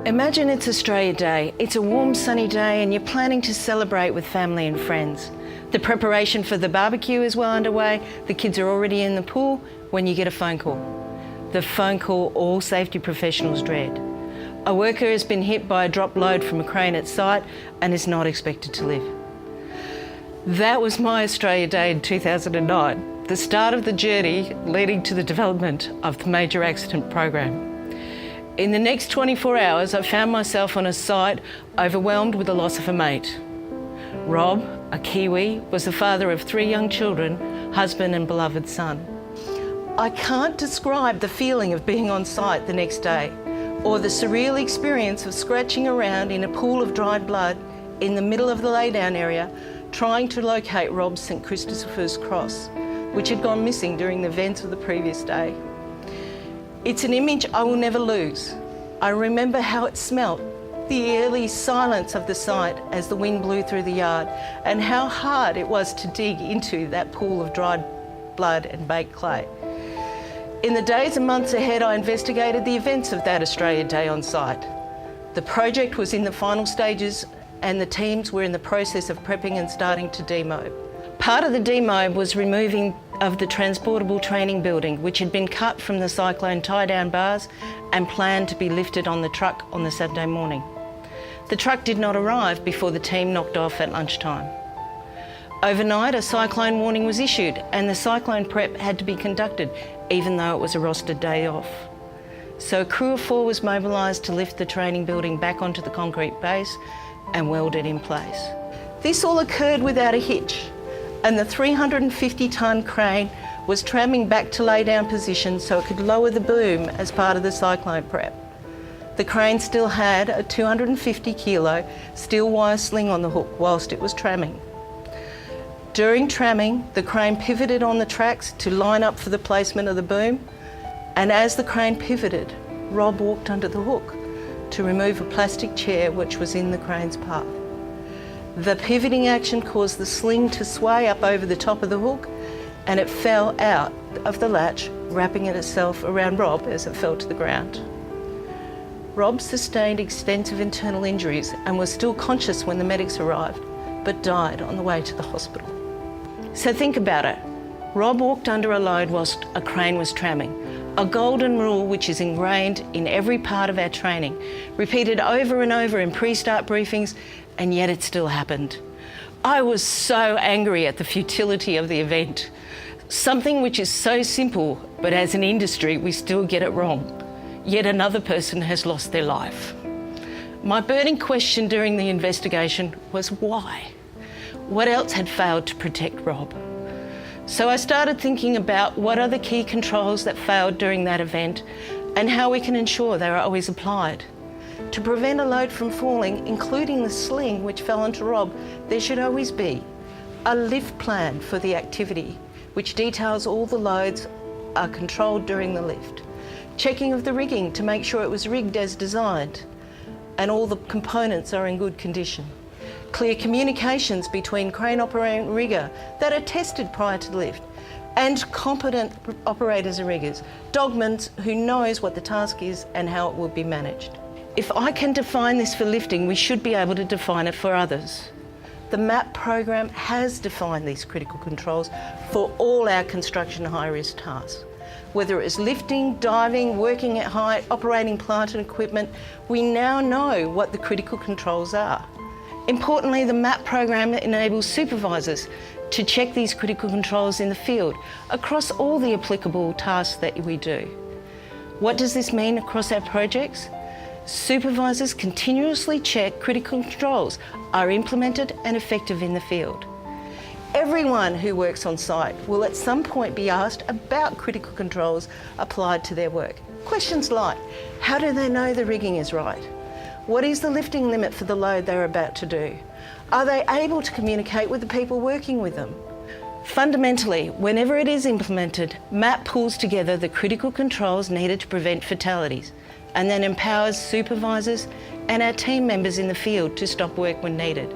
Imagine it's Australia Day. It's a warm, sunny day and you're planning to celebrate with family and friends. The preparation for the barbecue is well underway. The kids are already in the pool when you get a phone call. The phone call all safety professionals dread. A worker has been hit by a drop load from a crane at site and is not expected to live. That was my Australia Day in 2009, the start of the journey leading to the development of the Major Accident Program. In the next 24 hours, I found myself on a site overwhelmed with the loss of a mate. Rob, a Kiwi, was the father of 3 young children, husband and beloved son. I can't describe the feeling of being on site the next day, or the surreal experience of scratching around in a pool of dried blood in the middle of the laydown area, trying to locate Rob's St. Christopher's cross, which had gone missing during the events of the previous day. It's an image I will never lose. I remember how it smelt, the eerie silence of the site as the wind blew through the yard, and how hard it was to dig into that pool of dried blood and baked clay. In the days and months ahead, I investigated the events of that Australia Day on site. The project was in the final stages and the teams were in the process of prepping and starting to demob. Part of the demob was removing of the transportable training building, which had been cut from the cyclone tie-down bars and planned to be lifted on the truck on the Saturday morning. The truck did not arrive before the team knocked off at lunchtime. Overnight, a cyclone warning was issued and the cyclone prep had to be conducted, even though it was a rostered day off. So a crew of 4 was mobilised to lift the training building back onto the concrete base and weld it in place. This all occurred without a hitch, and the 350-tonne crane was tramming back to laydown position so it could lower the boom as part of the cyclone prep. The crane still had a 250-kilo steel wire sling on the hook whilst it was tramming. During tramming, the crane pivoted on the tracks to line up for the placement of the boom, and as the crane pivoted, Rob walked under the hook to remove a plastic chair which was in the crane's path. The pivoting action caused the sling to sway up over the top of the hook and it fell out of the latch, wrapping it itself around Rob as it fell to the ground. Rob sustained extensive internal injuries and was still conscious when the medics arrived, but died on the way to the hospital. So think about it. Rob walked under a load whilst a crane was tramming, a golden rule which is ingrained in every part of our training, repeated over and over in pre-start briefings, and yet it still happened. I was so angry at the futility of the event. Something which is so simple, but as an industry we still get it wrong. Yet another person has lost their life. My burning question during the investigation was why? What else had failed to protect Rob? So I started thinking about what are the key controls that failed during that event and how we can ensure they are always applied. To prevent a load from falling, including the sling which fell onto Rob, there should always be a lift plan for the activity, which details all the loads are controlled during the lift. Checking of the rigging to make sure it was rigged as designed and all the components are in good condition. Clear communications between crane operator and rigger that are tested prior to the lift, and competent operators and riggers, dogmen who knows what the task is and how it will be managed. If I can define this for lifting, we should be able to define it for others. The MAP program has defined these critical controls for all our construction high-risk tasks. Whether it's lifting, diving, working at height, operating plant and equipment, we now know what the critical controls are. Importantly, the MAP program enables supervisors to check these critical controls in the field across all the applicable tasks that we do. What does this mean across our projects? Supervisors continuously check critical controls are implemented and effective in the field. Everyone who works on site will at some point be asked about critical controls applied to their work. Questions like, how do they know the rigging is right? What is the lifting limit for the load they're about to do? Are they able to communicate with the people working with them? Fundamentally, whenever it is implemented, MAP pulls together the critical controls needed to prevent fatalities and then empowers supervisors and our team members in the field to stop work when needed,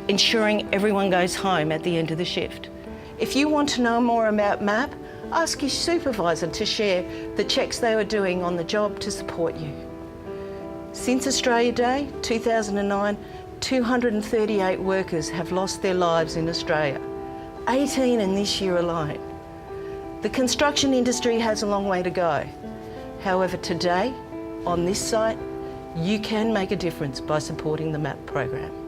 ensuring everyone goes home at the end of the shift. If you want to know more about MAP, ask your supervisor to share the checks they were doing on the job to support you. Since Australia Day 2009, 238 workers have lost their lives in Australia, 18 in this year alone. The construction industry has a long way to go. However, today, on this site, you can make a difference by supporting the MAP program.